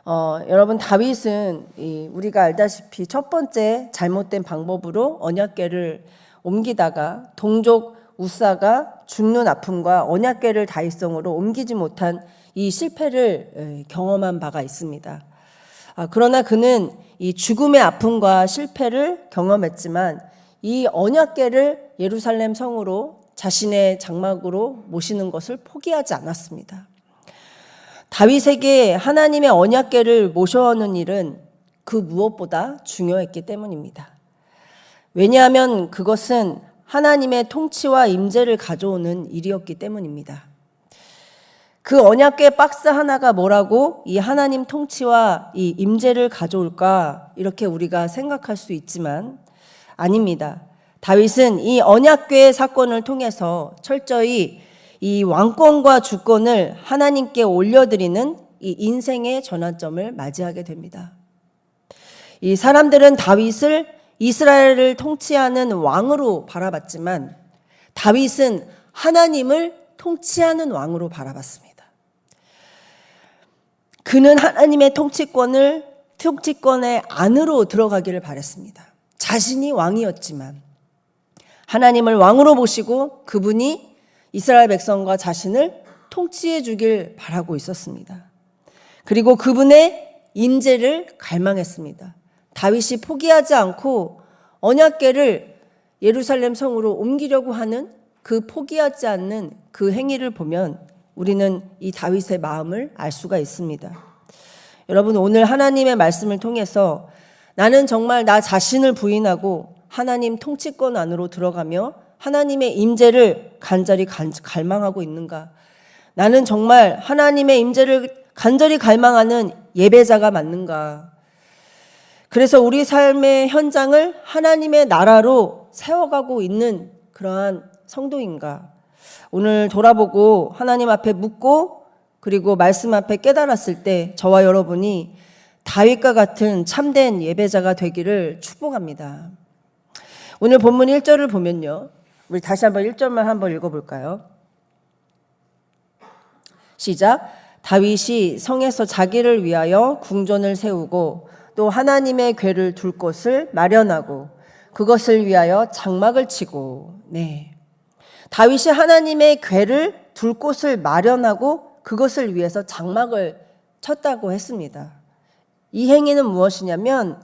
여러분, 다윗은 우리가 알다시피 첫 번째 잘못된 방법으로 언약궤를 옮기다가 동족 우사가 죽는 아픔과 언약궤를 다윗성으로 옮기지 못한 이 실패를 경험한 바가 있습니다. 그러나 그는 이 죽음의 아픔과 실패를 경험했지만 이 언약궤를 예루살렘 성으로 자신의 장막으로 모시는 것을 포기하지 않았습니다. 다윗에게 하나님의 언약궤를 모셔오는 일은 그 무엇보다 중요했기 때문입니다. 왜냐하면 그것은 하나님의 통치와 임재를 가져오는 일이었기 때문입니다. 그 언약궤 박스 하나가 뭐라고 이 하나님 통치와 이 임재를 가져올까 이렇게 우리가 생각할 수 있지만 아닙니다. 다윗은 이 언약궤 사건을 통해서 철저히 이 왕권과 주권을 하나님께 올려드리는 이 인생의 전환점을 맞이하게 됩니다. 이 사람들은 다윗을 이스라엘을 통치하는 왕으로 바라봤지만 다윗은 하나님을 통치하는 왕으로 바라봤습니다. 그는 하나님의 통치권의 안으로 들어가기를 바랬습니다. 자신이 왕이었지만 하나님을 왕으로 모시고 그분이 이스라엘 백성과 자신을 통치해 주길 바라고 있었습니다. 그리고 그분의 임재를 갈망했습니다. 다윗이 포기하지 않고 언약궤를 예루살렘 성으로 옮기려고 하는 그 포기하지 않는 그 행위를 보면 우리는 이 다윗의 마음을 알 수가 있습니다. 여러분, 오늘 하나님의 말씀을 통해서 나는 정말 나 자신을 부인하고 하나님 통치권 안으로 들어가며 하나님의 임재를 간절히 갈망하고 있는가? 나는 정말 하나님의 임재를 간절히 갈망하는 예배자가 맞는가? 그래서 우리 삶의 현장을 하나님의 나라로 세워가고 있는 그러한 성도인가? 오늘 돌아보고 하나님 앞에 묻고 그리고 말씀 앞에 깨달았을 때 저와 여러분이 다윗과 같은 참된 예배자가 되기를 축복합니다. 오늘 본문 1절을 보면요. 우리 다시 한번 1절만 한번 읽어볼까요? 시작. 다윗이 성에서 자기를 위하여 궁전을 세우고 또 하나님의 궤를 둘 곳을 마련하고 그것을 위하여 장막을 치고. 네. 다윗이 하나님의 궤를 둘 곳을 마련하고 그것을 위해서 장막을 쳤다고 했습니다. 이 행위는 무엇이냐면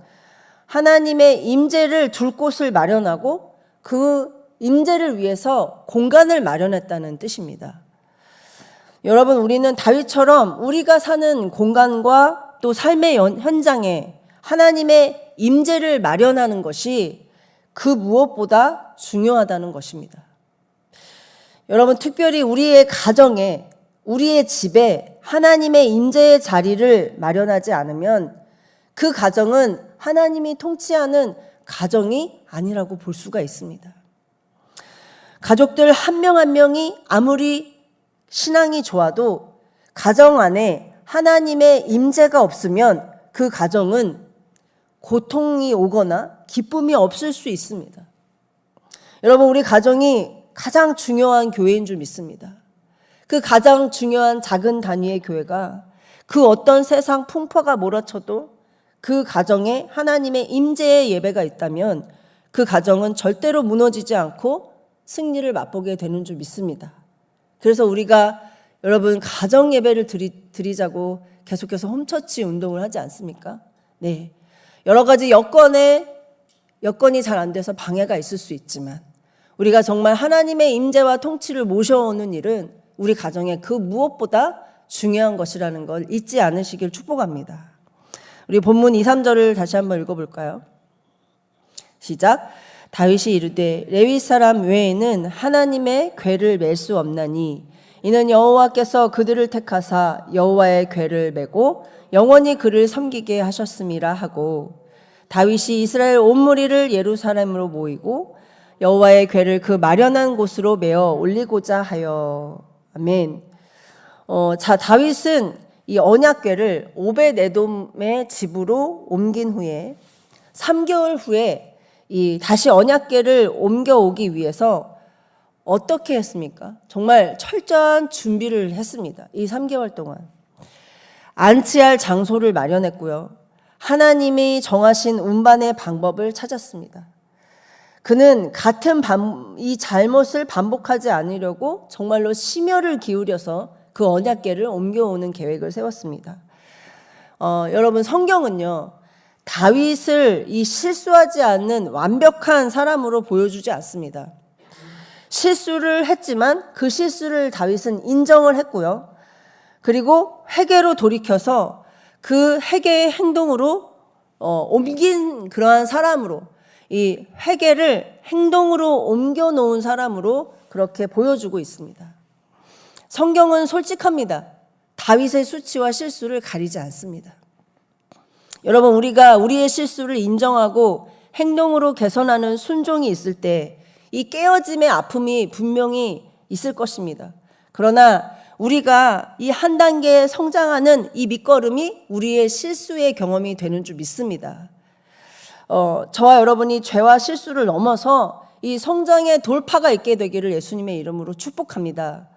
하나님의 임재를 둘 곳을 마련하고 그 임재를 위해서 공간을 마련했다는 뜻입니다. 여러분, 우리는 다윗처럼 우리가 사는 공간과 또 삶의 현장에 하나님의 임재를 마련하는 것이 그 무엇보다 중요하다는 것입니다. 여러분, 특별히 우리의 가정에, 우리의 집에 하나님의 임재의 자리를 마련하지 않으면 그 가정은 하나님이 통치하는 가정이 아니라고 볼 수가 있습니다. 가족들 한 명 한 명이 아무리 신앙이 좋아도 가정 안에 하나님의 임재가 없으면 그 가정은 고통이 오거나 기쁨이 없을 수 있습니다. 여러분, 우리 가정이 가장 중요한 교회인 줄 믿습니다. 그 가장 중요한 작은 단위의 교회가 그 어떤 세상 풍파가 몰아쳐도 그 가정에 하나님의 임재의 예배가 있다면 그 가정은 절대로 무너지지 않고 승리를 맛보게 되는 줄 믿습니다. 그래서 우리가 여러분 가정 예배를 드리자고 계속해서 홈처치 운동을 하지 않습니까? 네. 여러 가지 여건이 잘 안 돼서 방해가 있을 수 있지만 우리가 정말 하나님의 임재와 통치를 모셔오는 일은 우리 가정에 그 무엇보다 중요한 것이라는 걸 잊지 않으시길 축복합니다. 우리 본문 2, 3절을 다시 한번 읽어볼까요? 시작. 다윗이 이르되 레위 사람 외에는 하나님의 궤를 맬 수 없나니 이는 여호와께서 그들을 택하사 여호와의 궤를 메고 영원히 그를 섬기게 하셨음이라 하고 다윗이 이스라엘 온 무리를 예루살렘으로 모이고 여호와의 궤를 그 마련한 곳으로 메어 올리고자 하여. 아멘. 다윗은 이 언약궤를 오벳에돔의 집으로 옮긴 후에 3개월 후에 다시 언약궤를 옮겨오기 위해서 어떻게 했습니까? 정말 철저한 준비를 했습니다. 이 3개월 동안. 안치할 장소를 마련했고요. 하나님이 정하신 운반의 방법을 찾았습니다. 그는 이 잘못을 반복하지 않으려고 정말로 심혈을 기울여서 그 언약궤를 옮겨오는 계획을 세웠습니다. 여러분, 성경은요, 다윗을 이 실수하지 않는 완벽한 사람으로 보여주지 않습니다. 실수를 했지만 그 실수를 다윗은 인정을 했고요. 그리고 회개로 돌이켜서 그 회개의 행동으로 옮긴 그러한 사람으로, 이 회개를 행동으로 옮겨 놓은 사람으로 그렇게 보여주고 있습니다. 성경은 솔직합니다. 다윗의 수치와 실수를 가리지 않습니다. 여러분, 우리가 우리의 실수를 인정하고 행동으로 개선하는 순종이 있을 때 이 깨어짐의 아픔이 분명히 있을 것입니다. 그러나 우리가 이 한 단계 성장하는 이 밑거름이 우리의 실수의 경험이 되는 줄 믿습니다. 저와 여러분이 죄와 실수를 넘어서 이 성장의 돌파가 있게 되기를 예수님의 이름으로 축복합니다.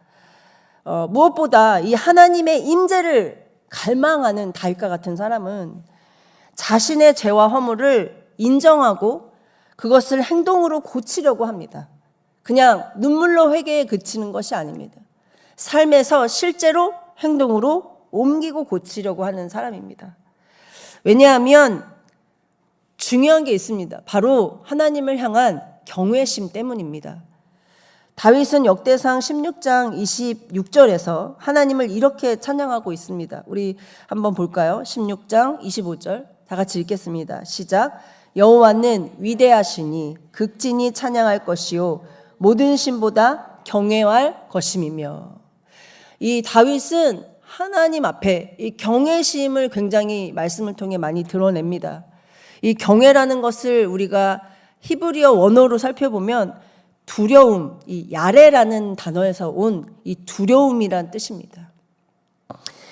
무엇보다 이 하나님의 임재를 갈망하는 다윗과 같은 사람은 자신의 죄와 허물을 인정하고 그것을 행동으로 고치려고 합니다. 그냥 눈물로 회개에 그치는 것이 아닙니다. 삶에서 실제로 행동으로 옮기고 고치려고 하는 사람입니다. 왜냐하면 중요한 게 있습니다. 바로 하나님을 향한 경외심 때문입니다. 다윗은 역대상 16장 26절에서 하나님을 이렇게 찬양하고 있습니다. 우리 한번 볼까요? 16장 25절 다 같이 읽겠습니다. 시작. 여호와는 위대하시니 극진히 찬양할 것이요 모든 신보다 경외할 것임이며. 이 다윗은 하나님 앞에 이 경외심을 굉장히 말씀을 통해 많이 드러냅니다. 이 경외라는 것을 우리가 히브리어 원어로 살펴보면 두려움, 이 야레라는 단어에서 온 이 두려움이란 뜻입니다.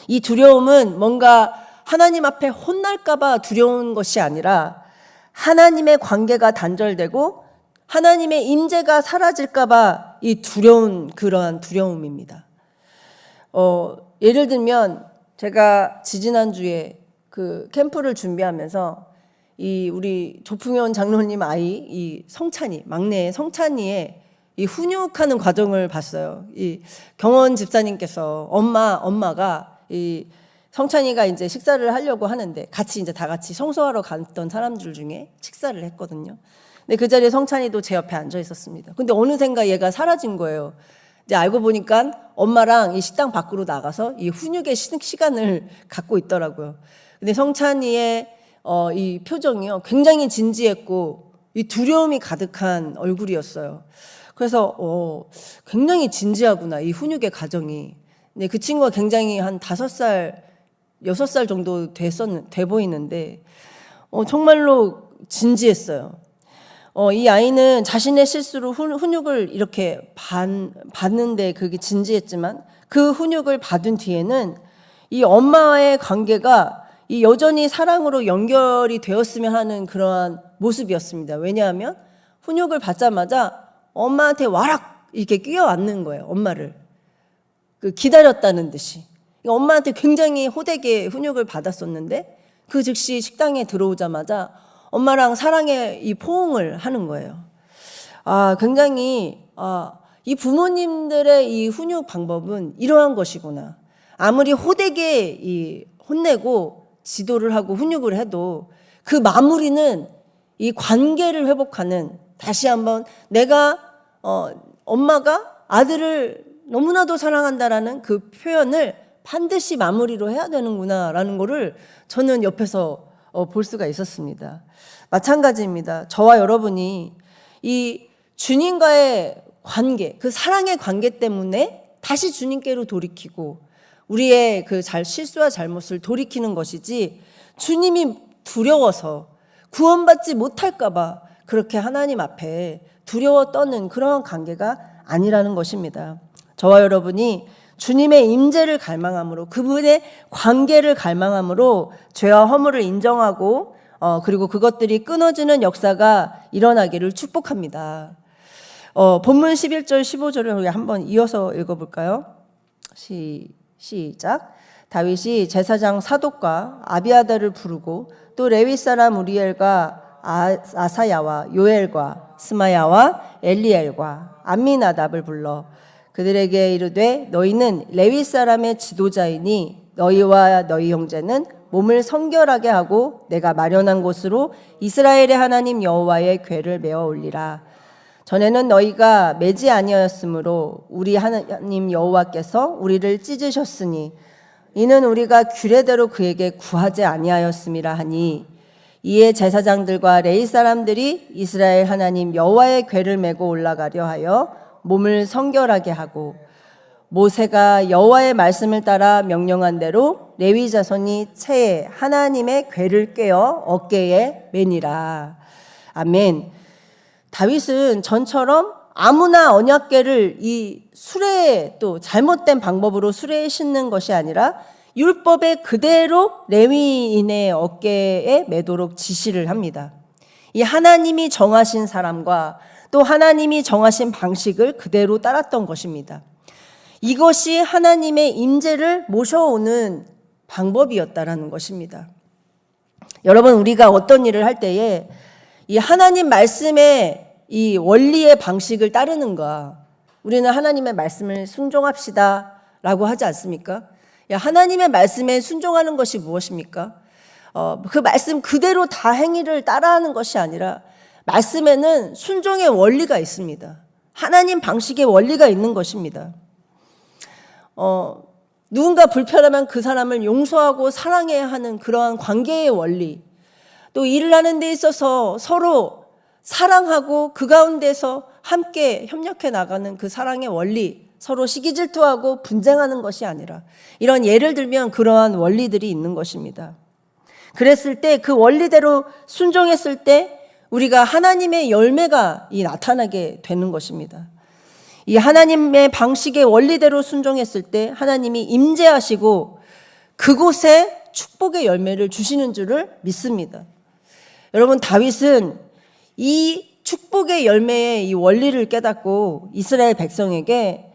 이 두려움은 뭔가 하나님 앞에 혼날까봐 두려운 것이 아니라 하나님의 관계가 단절되고 하나님의 임재가 사라질까봐 이 두려운 그러한 두려움입니다. 예를 들면 제가 지지난주에 그 캠프를 준비하면서 이 우리 조풍현 장로님 아이 이 성찬이 막내 성찬이의 이 훈육하는 과정을 봤어요. 이 경원 집사님께서 엄마가 이 성찬이가 이제 식사를 하려고 하는데 같이 이제 다 같이 성소하러 갔던 사람들 중에 식사를 했거든요. 근데 그 자리에 성찬이도 제 옆에 앉아 있었습니다. 근데 어느샌가 얘가 사라진 거예요. 이제 알고 보니까 엄마랑 이 식당 밖으로 나가서 이 훈육의 시간을 갖고 있더라고요. 근데 성찬이의 이 표정이요 굉장히 진지했고 이 두려움이 가득한 얼굴이었어요. 그래서 굉장히 진지하구나 이 훈육의 과정이. 근데 그 친구가 굉장히 한 5살, 6살 정도 돼 보이는데 정말로 진지했어요. 이 아이는 자신의 실수로 훈육을 이렇게 받는데 그게 진지했지만 그 훈육을 받은 뒤에는 이 엄마와의 관계가 이 여전히 사랑으로 연결이 되었으면 하는 그러한 모습이었습니다. 왜냐하면 훈육을 받자마자 엄마한테 와락 이렇게 끼어앉는 거예요. 엄마를 기다렸다는 듯이. 엄마한테 굉장히 호되게 훈육을 받았었는데 그 즉시 식당에 들어오자마자 엄마랑 사랑의 이 포옹을 하는 거예요. 굉장히 이 부모님들의 이 훈육 방법은 이러한 것이구나. 아무리 호되게 이 혼내고 지도를 하고 훈육을 해도 그 마무리는 이 관계를 회복하는, 다시 한번 내가 엄마가 아들을 너무나도 사랑한다라는 그 표현을 반드시 마무리로 해야 되는구나라는 거를 저는 옆에서 볼 수가 있었습니다. 마찬가지입니다. 저와 여러분이 이 주님과의 관계, 그 사랑의 관계 때문에 다시 주님께로 돌이키고 우리의 그 실수와 잘못을 돌이키는 것이지, 주님이 두려워서 구원받지 못할까 봐 그렇게 하나님 앞에 두려워 떠는 그런 관계가 아니라는 것입니다. 저와 여러분이 주님의 임재를 갈망함으로, 그분의 관계를 갈망함으로 죄와 허물을 인정하고 그리고 그것들이 끊어지는 역사가 일어나기를 축복합니다. 본문 11절 15절을 우리 한번 이어서 읽어볼까요? 시작. 다윗이 제사장 사독과 아비아달을 부르고 또 레위 사람 우리엘과 아사야와 요엘과 스마야와 엘리엘과 암미나답을 불러 그들에게 이르되 너희는 레위 사람의 지도자이니 너희와 너희 형제는 몸을 성결하게 하고 내가 마련한 곳으로 이스라엘의 하나님 여호와의 궤를 메어 올리라. 전에는 너희가 매지 아니하였으므로 우리 하나님 여호와께서 우리를 찢으셨으니 이는 우리가 규례대로 그에게 구하지 아니하였음이라 하니 이에 제사장들과 레위 사람들이 이스라엘 하나님 여호와의 궤를 메고 올라가려 하여 몸을 성결하게 하고 모세가 여호와의 말씀을 따라 명령한 대로 레위 자손이 채에 하나님의 궤를 꿰어 어깨에 매니라. 아멘. 다윗은 전처럼 아무나 언약궤를 이 수레에 또 잘못된 방법으로 수레에 싣는 것이 아니라 율법에 그대로 레위인의 어깨에 매도록 지시를 합니다. 이 하나님이 정하신 사람과 또 하나님이 정하신 방식을 그대로 따랐던 것입니다. 이것이 하나님의 임재를 모셔오는 방법이었다라는 것입니다. 여러분, 우리가 어떤 일을 할 때에 이 하나님 말씀의 이 원리의 방식을 따르는가, 우리는 하나님의 말씀을 순종합시다 라고 하지 않습니까? 하나님의 말씀에 순종하는 것이 무엇입니까? 그 말씀 그대로 다 행위를 따라하는 것이 아니라 말씀에는 순종의 원리가 있습니다. 하나님 방식의 원리가 있는 것입니다. 누군가 불편하면 그 사람을 용서하고 사랑해야 하는 그러한 관계의 원리, 또 일을 하는 데 있어서 서로 사랑하고 그 가운데서 함께 협력해 나가는 그 사랑의 원리, 서로 시기질투하고 분쟁하는 것이 아니라 이런 예를 들면 그러한 원리들이 있는 것입니다. 그랬을 때 그 원리대로 순종했을 때 우리가 하나님의 열매가 나타나게 되는 것입니다. 이 하나님의 방식의 원리대로 순종했을 때 하나님이 임재하시고 그곳에 축복의 열매를 주시는 줄을 믿습니다. 여러분, 다윗은 이 축복의 열매의 이 원리를 깨닫고 이스라엘 백성에게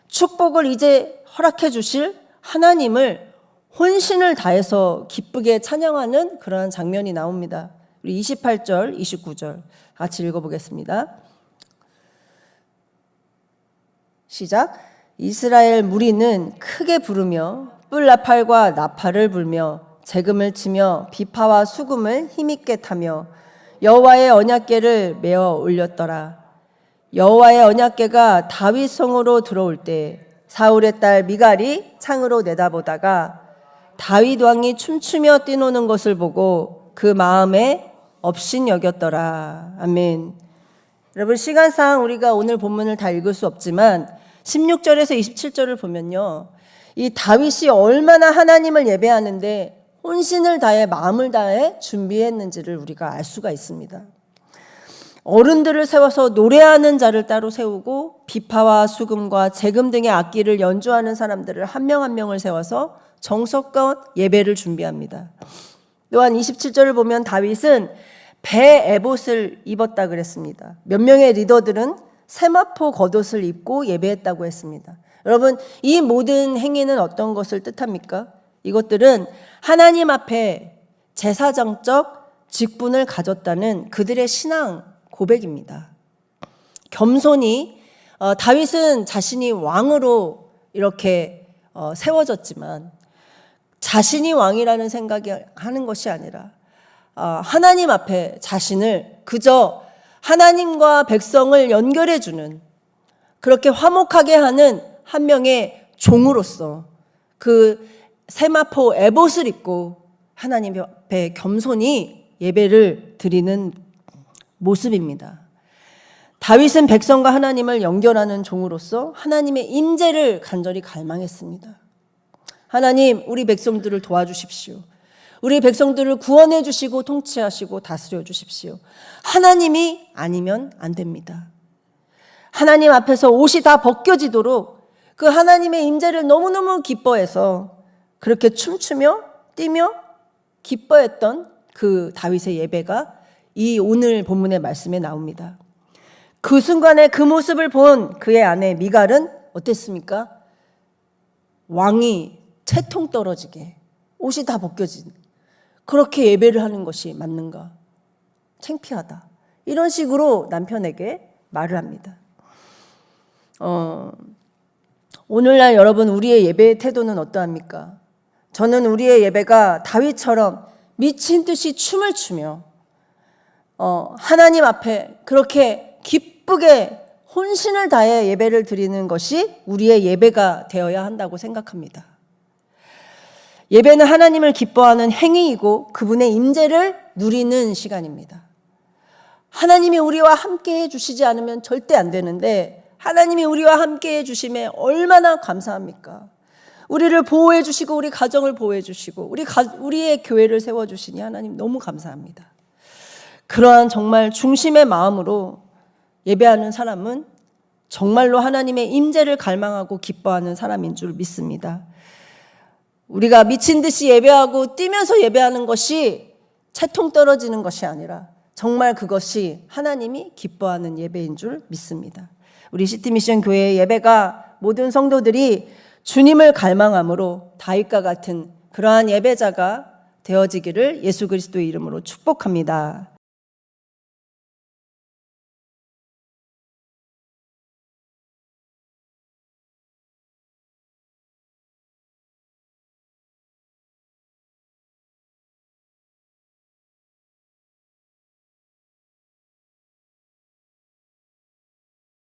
축복을 이제 허락해 주실 하나님을 혼신을 다해서 기쁘게 찬양하는 그러한 장면이 나옵니다. 우리 28절, 29절 같이 읽어보겠습니다. 시작. 이스라엘 무리는 크게 부르며 뿔나팔과 나팔을 불며 재금을 치며 비파와 수금을 힘있게 타며 여호와의 언약궤를 메어 올렸더라. 여호와의 언약궤가 다윗 성으로 들어올 때 사울의 딸 미갈이 창으로 내다보다가 다윗 왕이 춤추며 뛰노는 것을 보고 그 마음에 업신여겼더라. 아멘. 여러분, 시간상 우리가 오늘 본문을 다 읽을 수 없지만 16절에서 27절을 보면요, 이 다윗이 얼마나 하나님을 예배하는데 혼신을 다해 마음을 다해 준비했는지를 우리가 알 수가 있습니다. 어른들을 세워서 노래하는 자를 따로 세우고 비파와 수금과 재금 등의 악기를 연주하는 사람들을 한 명 한 명을 세워서 정성껏 예배를 준비합니다. 또한 27절을 보면 다윗은 배 에봇을 입었다 그랬습니다. 몇 명의 리더들은 세마포 겉옷을 입고 예배했다고 했습니다. 여러분, 이 모든 행위는 어떤 것을 뜻합니까? 이것들은 하나님 앞에 제사장적 직분을 가졌다는 그들의 신앙 고백입니다. 겸손히 다윗은 자신이 왕으로 이렇게 세워졌지만 자신이 왕이라는 생각이 하는 것이 아니라 하나님 앞에 자신을 그저 하나님과 백성을 연결해주는, 그렇게 화목하게 하는 한 명의 종으로서 그 세마포 에봇을 입고 하나님 앞에 겸손히 예배를 드리는 모습입니다. 다윗은 백성과 하나님을 연결하는 종으로서 하나님의 임재를 간절히 갈망했습니다. 하나님, 우리 백성들을 도와주십시오. 우리 백성들을 구원해 주시고 통치하시고 다스려 주십시오. 하나님이 아니면 안 됩니다. 하나님 앞에서 옷이 다 벗겨지도록 그 하나님의 임재를 너무너무 기뻐해서 그렇게 춤추며 뛰며 기뻐했던 그 다윗의 예배가 이 오늘 본문의 말씀에 나옵니다. 그 순간에 그 모습을 본 그의 아내 미갈은 어땠습니까? 왕이 채통 떨어지게 옷이 다 벗겨진 그렇게 예배를 하는 것이 맞는가? 창피하다. 이런 식으로 남편에게 말을 합니다. 오늘날 여러분 우리의 예배의 태도는 어떠합니까? 저는 우리의 예배가 다윗처럼 미친 듯이 춤을 추며 하나님 앞에 그렇게 기쁘게 혼신을 다해 예배를 드리는 것이 우리의 예배가 되어야 한다고 생각합니다. 예배는 하나님을 기뻐하는 행위이고 그분의 임재를 누리는 시간입니다. 하나님이 우리와 함께 해주시지 않으면 절대 안 되는데 하나님이 우리와 함께 해주심에 얼마나 감사합니까? 우리를 보호해 주시고 우리 가정을 보호해 주시고 우리의 교회를 세워주시니 하나님 너무 감사합니다. 그러한 정말 중심의 마음으로 예배하는 사람은 정말로 하나님의 임재를 갈망하고 기뻐하는 사람인 줄 믿습니다. 우리가 미친 듯이 예배하고 뛰면서 예배하는 것이 채통 떨어지는 것이 아니라 정말 그것이 하나님이 기뻐하는 예배인 줄 믿습니다. 우리 시티미션 교회의 예배가 모든 성도들이 주님을 갈망함으로 다윗과 같은 그러한 예배자가 되어지기를 예수 그리스도의 이름으로 축복합니다.